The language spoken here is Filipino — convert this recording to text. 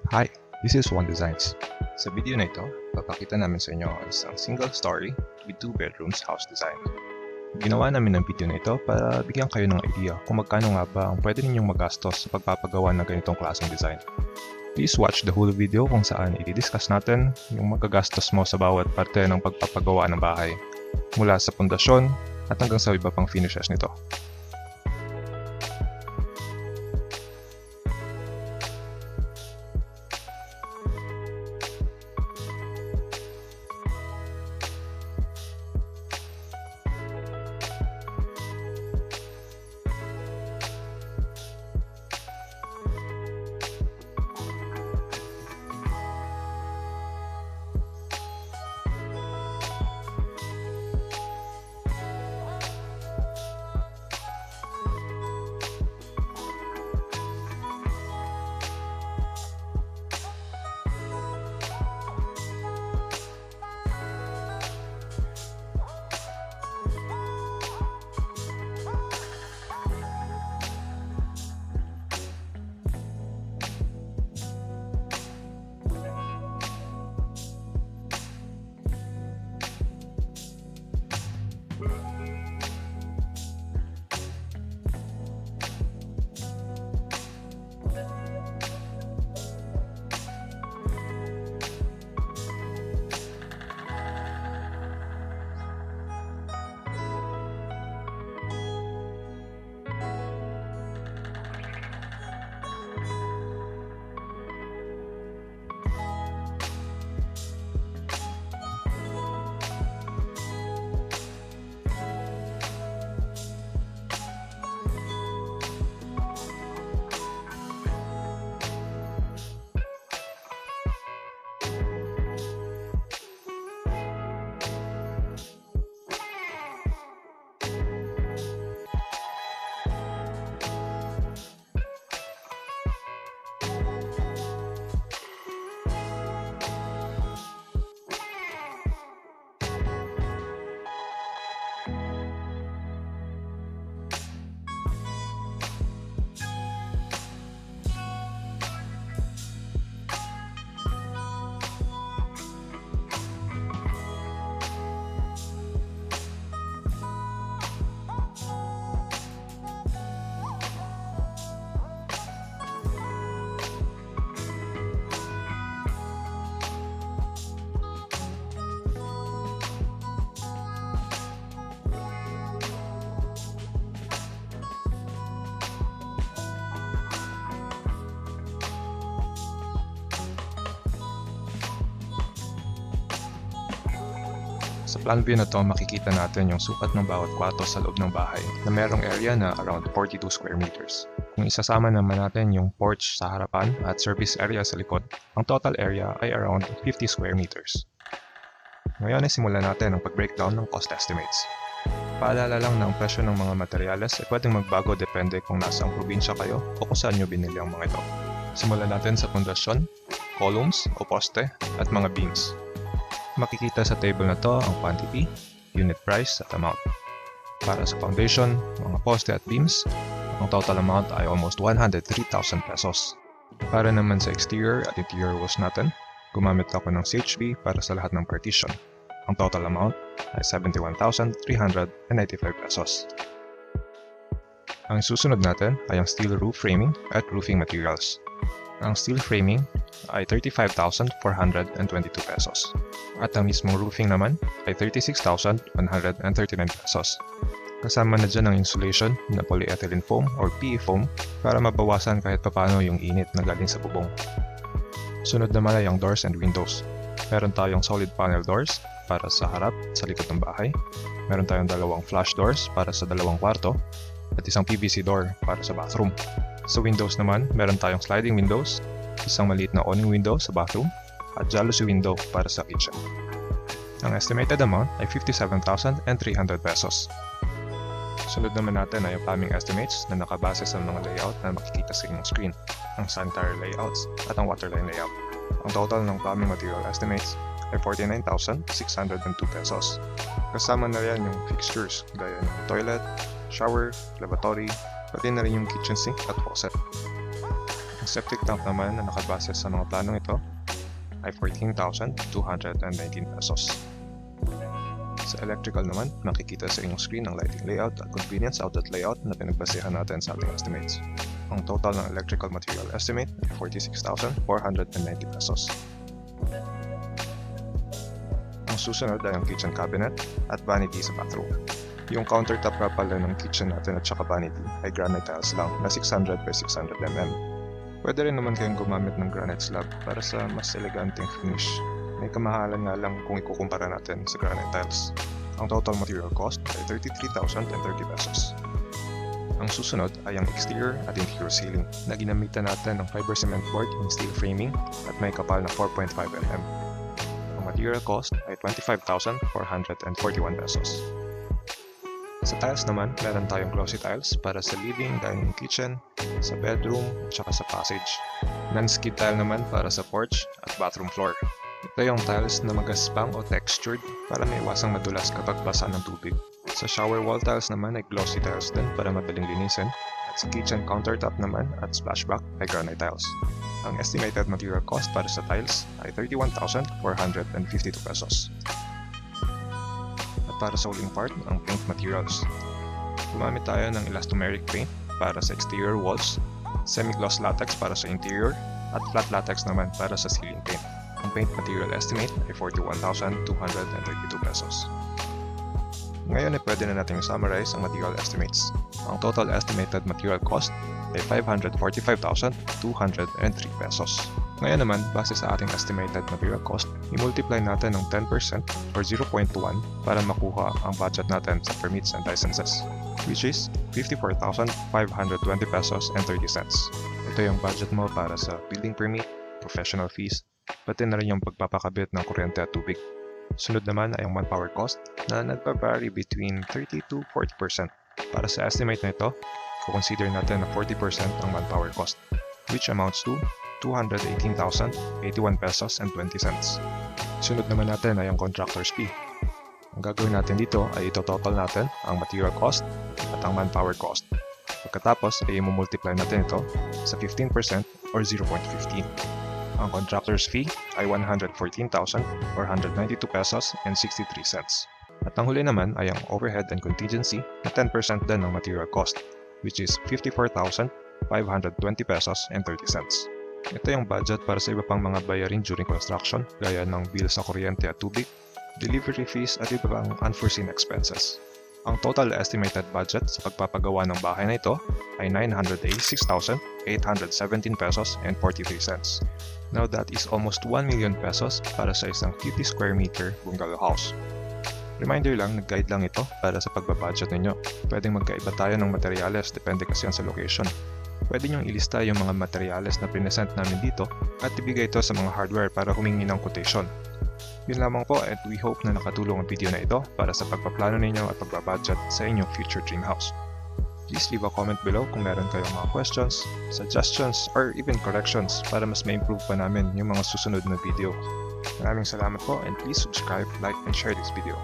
Hi, this is One Designs. Sa video na ito, papakita namin sa inyo ang isang single story with 2 bedrooms house design. Ginawa namin ang video na ito para bigyan kayo ng idea kung magkano nga ba ang pwede ninyong magastos sa pagpapagawa ng ganitong klaseng design. Please watch the whole video kung saan i-discuss natin yung magagastos mo sa bawat parte ng pagpapagawa ng bahay, mula sa pundasyon at hanggang sa iba pang finishes nito. Sa plan view na to, makikita natin yung sukat ng bawat kwarto sa loob ng bahay na merong area na around 42 square meters. Kung isasama naman natin yung porch sa harapan at service area sa likod, ang total area ay around 50 square meters. Ngayon ay simulan natin ang pag-breakdown ng cost estimates. Paalala lang na ang presyo ng mga materyales ay pwedeng magbago depende kung nasaang probinsya kayo o kung saan nyo binili ang mga ito. Simulan natin sa pundasyon, columns o poste at mga beams. Makikita sa table na to ang quantity, unit price at amount. Para sa foundation, mga poste at beams, ang total amount ay almost 103,000 pesos. Para naman sa exterior at interior walls natin, gumamit ako ng CHB para sa lahat ng partition. Ang total amount ay 71,395 pesos. Ang susunod natin ay ang steel roof framing at roofing materials. Ang steel framing ay 35,422 pesos. At ang mismong roofing naman ay 36,139 pesos. Kasama na dyan ang insulation na polyethylene foam or PE foam para mabawasan kahit papano yung init na galing sa bubong. Sunod naman ay ang doors and windows. Meron tayong solid panel doors para sa harap at sa likod ng bahay. Meron tayong dalawang flush doors para sa dalawang kwarto at isang PVC door para sa bathroom. Sa windows naman, meron tayong sliding windows, isang maliit na awning window sa bathroom, at jalousie window para sa kitchen. Ang estimated amount ay 57,300 pesos. Sunod naman natin ay ang plumbing estimates na nakabase sa mga layout na makikita sa inyong screen, ang sanitary layouts at ang waterline layout. Ang total ng plumbing material estimates ay 49,602 pesos. Kasama na rin yung fixtures gaya ng toilet, shower, lavatory, pati na rin yung kitchen sink at faucet. Ang Ang septic tank naman na nakabase sa mga planong ito ay 14,219 pesos. Sa electrical naman, makikita sa inyong screen ang lighting layout at convenience outlet layout na pinagbasehan natin sa ating estimates. Ang total ng electrical material estimate ay 46,490 pesos. Ang susunod ay ang kitchen cabinet at vanity sa bathroom. Yung countertop nga pala ng kitchen natin at saka vanity ay granite tiles lang na 600 by 600 mm. Pwede rin naman kayong gumamit ng granite slab para sa mas eleganteng finish. May kamahalan nga lang kung ikukumpara natin sa granite tiles. Ang total material cost ay 33,030 pesos. Ang susunod ay ang exterior at interior ceiling na ginamitan natin ng fiber cement board in steel framing at may kapal na 4.5 mm. Ang material cost ay 25,441 pesos. Sa tiles naman, meron tayong glossy tiles para sa living, dining, kitchen, sa bedroom, at saka sa passage. Non-skid tile naman para sa porch at bathroom floor. Ito yung tiles na magaspang o textured para may iwasang madulas kapag basa ng tubig. Sa shower wall tiles naman ay glossy tiles din para madaling linisin. At sa kitchen countertop naman at splashback ay granite tiles. Ang estimated material cost para sa tiles ay 31,452 pesos. Para sa huling part, ang paint materials. Gumamit tayo ng elastomeric paint para sa exterior walls, semi-gloss latex para sa interior, at flat latex naman para sa ceiling paint. Ang paint material estimate ay 41,232 pesos. Ngayon ay pwede na natin summarize ang material estimates. Ang total estimated material cost ay 545,203 pesos. Ngayon naman, base sa ating estimated material cost, i-multiply natin ng 10% or 0.1 para makuha ang budget natin sa permits and licenses, which is 54,520 pesos and 30 cents. Ito yung budget mo para sa building permit, professional fees, pati na rin yung pagpapakabit ng kuryente at tubig. Sunod naman ay ang manpower cost na nagpa-vary between 30 to 40%. Para sa estimate na ito, consider natin na 40% ang manpower cost, which amounts to 218,081 pesos and 20 cents. Sunod naman natin ay ang contractor's fee. Ang gagawin natin dito ay ito-total natin ang material cost at ang manpower cost. Pagkatapos ay i-multiply natin ito sa 15% or 0.15. Ang contractor's fee ay 114,492 pesos and 63 cents. At ang huli naman ay ang overhead and contingency na 10% din ng material cost, which is 54,520 pesos and 30 cents. Ito yung budget para sa iba pang mga bayarin during construction, gaya ng bill sa kuryente at tubig, delivery fees at iba pang unforeseen expenses. Ang total estimated budget sa pagpapagawa ng bahay na ito ay 986,817 pesos and 43 cents. Now that is almost 1 million pesos para sa isang 50 square meter bungalow house. Reminder lang, nag-guide lang ito para sa pagbabudget ninyo. Pwedeng magkaiba tayo ng materyales depende kasi yan sa location. Pwede nyong ilista yung mga materyales na present namin dito at ibigay ito sa mga hardware para humingi ng quotation. Yun lamang po at we hope na nakatulong ang video na ito para sa pagpaplano ninyo at pagbabudget sa inyong future dream house. Please leave a comment below kung meron kayong mga questions, suggestions, or even corrections para mas ma-improve pa namin yung mga susunod na video. Maraming salamat po and please subscribe, like, and share this video.